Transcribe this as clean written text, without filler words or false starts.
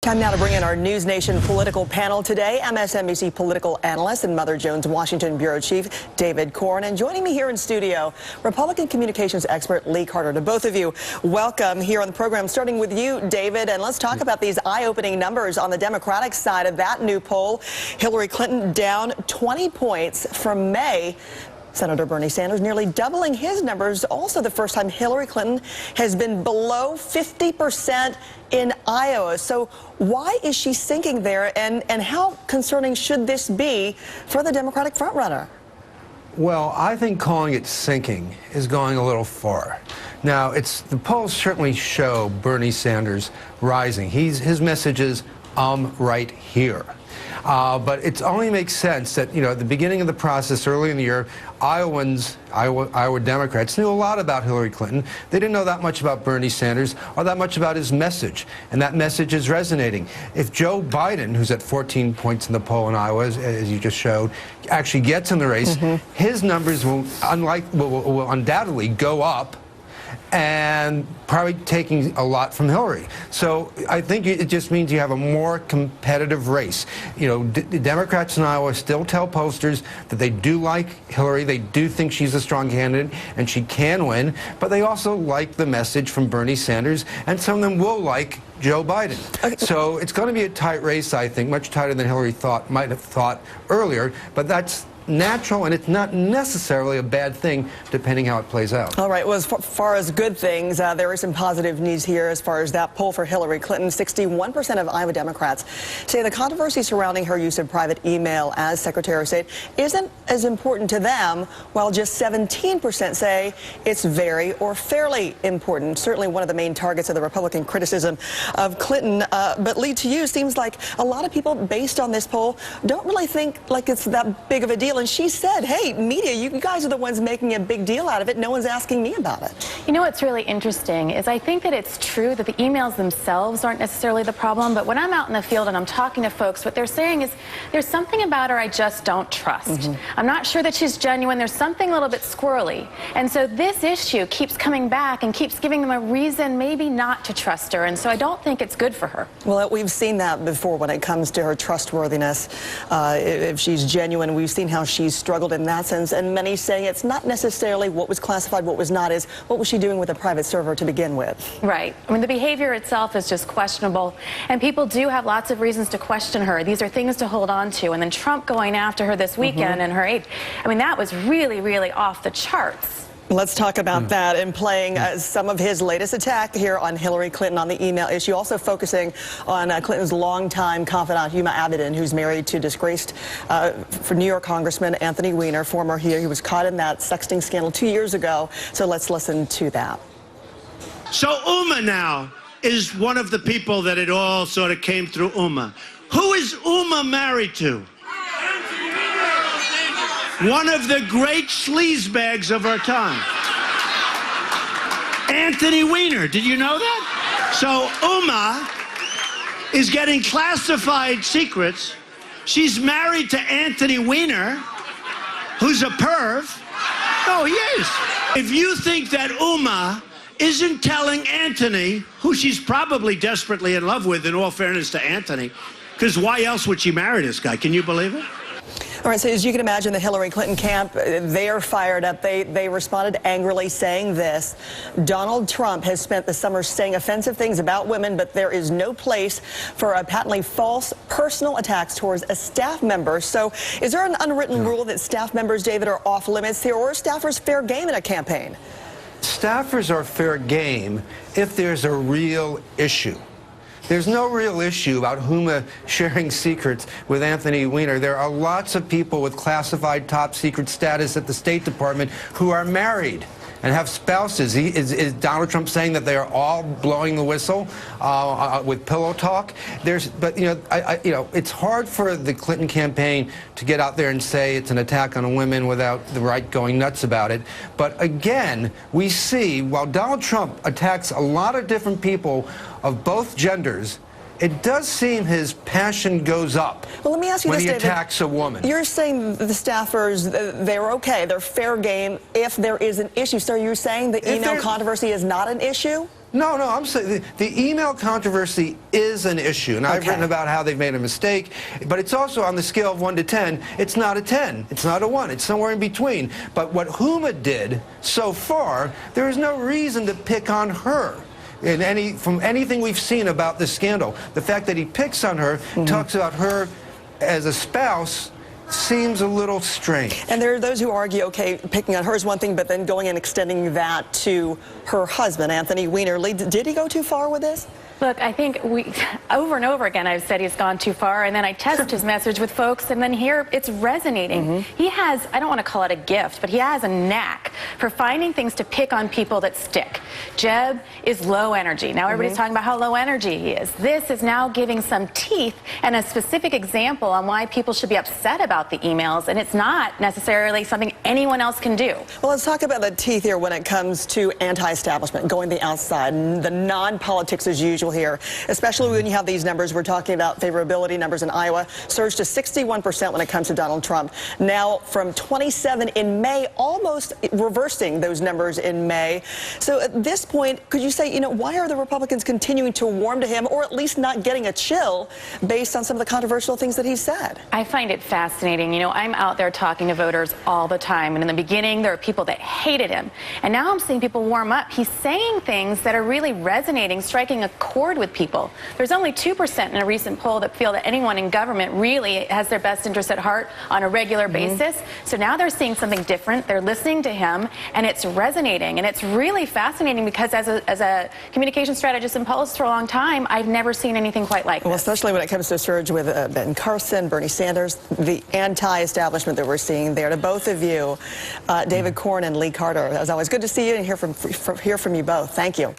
Time now to bring in our News Nation political panel today. MSNBC political analyst and Mother Jones Washington bureau chief David Corn. And joining me here in studio, Republican communications expert Lee Carter. To both of you, welcome here on the program. Starting with you, David, and let's talk about these eye-opening numbers on the Democratic side of that new poll. Hillary Clinton down 20 points from May. Senator Bernie Sanders nearly doubling his numbers. Also the first time Hillary Clinton has been below 50% in Iowa. So why is she sinking there, and how concerning should this be for the Democratic frontrunner? Well, I think calling it sinking is going a little far. Now, the polls certainly show Bernie Sanders rising. His message is, I'm right here. But it only makes sense that, at the beginning of the process early in the year, Iowa Democrats knew a lot about Hillary Clinton. They didn't know that much about Bernie Sanders or that much about his message. And that message is resonating. If Joe Biden, who's at 14 points in the poll in Iowa, as you just showed, actually gets in the race, his numbers will undoubtedly go up, and probably taking a lot from Hillary. So I think it just means you have a more competitive race. The Democrats in Iowa still tell pollsters that they do like Hillary, they do think she's a strong candidate and she can win, but they also like the message from Bernie Sanders, and some of them will like Joe Biden. Okay. So it's going to be a tight race, I think, much tighter than Hillary might have thought earlier, but that's natural, and it's not necessarily a bad thing, depending how it plays out. All right. Well, as far as good things, there is some positive news here as far as that poll for Hillary Clinton. 61% of Iowa Democrats say the controversy surrounding her use of private email as Secretary of State isn't as important to them, while just 17% say it's very or fairly important. Certainly one of the main targets of the Republican criticism of Clinton. But Lee, to you, seems like a lot of people, based on this poll, don't really think like it's that big of a deal. And she said, hey, media, you guys are the ones making a big deal out of it. No one's asking me about it. You know what's really interesting is I think that it's true that the emails themselves aren't necessarily the problem, but when I'm out in the field and I'm talking to folks, what they're saying is there's something about her I just don't trust. I'm not sure that she's genuine. There's something a little bit squirrely. And so this issue keeps coming back and keeps giving them a reason maybe not to trust her. And so I don't think it's good for her. Well, we've seen that before when it comes to her trustworthiness. If she's genuine, we've seen how she's struggled in that sense, and many saying it's not necessarily what was classified, what was not, is what was she doing with a private server to begin with. Right. I mean, the behavior itself is just questionable, and people do have lots of reasons to question her. These are things to hold on to, and then Trump going after her this weekend and her age, I mean, that was really, really off the charts. Let's talk about that and playing some of his latest attack here on Hillary Clinton on the email issue. Also focusing on Clinton's longtime confidant, Huma Abedin, who's married to disgraced for New York Congressman Anthony Weiner, former here. He was caught in that sexting scandal 2 years ago. So let's listen to that. So Uma now is one of the people that it all sort of came through Uma. Who is Uma married to? One of the great sleazebags of our time. Anthony Weiner, did you know that? So Uma is getting classified secrets. She's married to Anthony Weiner, who's a perv. No, he is. If you think that Uma isn't telling Anthony, who she's probably desperately in love with, in all fairness to Anthony, because why else would she marry this guy? Can you believe it? All right, so as you can imagine, the Hillary Clinton camp, they are fired up. They responded angrily saying this: Donald Trump has spent the summer saying offensive things about women, but there is no place for patently false personal attacks towards a staff member. So is there an unwritten rule that staff members, David, are off limits here, or are staffers fair game in a campaign? Staffers are fair game if there's a real issue. There's no real issue about Huma sharing secrets with Anthony Weiner. There are lots of people with classified top secret status at the State Department who are married and have spouses. Is Donald Trump saying that they are all blowing the whistle with pillow talk? But it's hard for the Clinton campaign to get out there and say it's an attack on women without the right going nuts about it. But again, we see, while Donald Trump attacks a lot of different people of both genders, it does seem his passion goes up. Well, let me ask you when this, he David. attacks a woman. You're saying the staffers, they're okay, they're fair game if there is an issue. So you're saying the email controversy is not an issue? No, I'm saying the email controversy is an issue, and I've written about how they've made a mistake, but it's also on the scale of 1 to 10. It's not a 10. It's not a 1. It's somewhere in between. But what Huma did so far, there is no reason to pick on her. From anything we've seen about this scandal, the fact that he picks on her, talks about her as a spouse, seems a little strange. And there are those who argue, okay, picking on her is one thing, but then going and extending that to her husband, Anthony Weiner. Lee, did he go too far with this? Look, I think over and over again, I've said he's gone too far, and then I test his message with folks, and then here it's resonating. He has, I don't want to call it a gift, but he has a knack for finding things to pick on people that stick. Jeb is low energy. Now everybody's talking about how low energy he is. This is now giving some teeth and a specific example on why people should be upset about the emails, and it's not necessarily something anyone else can do. Well, let's talk about the teeth here when it comes to anti-establishment, going the outside, and the non-politics as usual here, especially when you have these numbers. We're talking about favorability numbers in Iowa surged to 61% when it comes to Donald Trump. Now from 27 in May, almost reversing those numbers in May. So at this point, could you say, why are the Republicans continuing to warm to him, or at least not getting a chill based on some of the controversial things that he said? I find it fascinating. I'm out there talking to voters all the time, and in the beginning there were people that hated him, and now I'm seeing people warm up. He's saying things that are really resonating, striking a chord with people. There's only 2% in a recent poll that feel that anyone in government really has their best interests at heart on a regular basis. So now they're seeing something different. They're listening to him, and it's resonating. And it's really fascinating because as a communication strategist and publicist for a long time, I've never seen anything quite like this. Well, especially when it comes to a surge with Ben Carson, Bernie Sanders, the anti-establishment that we're seeing there. To both of you, David Corn and Lee Carter, as always, good to see you and hear from you both. Thank you.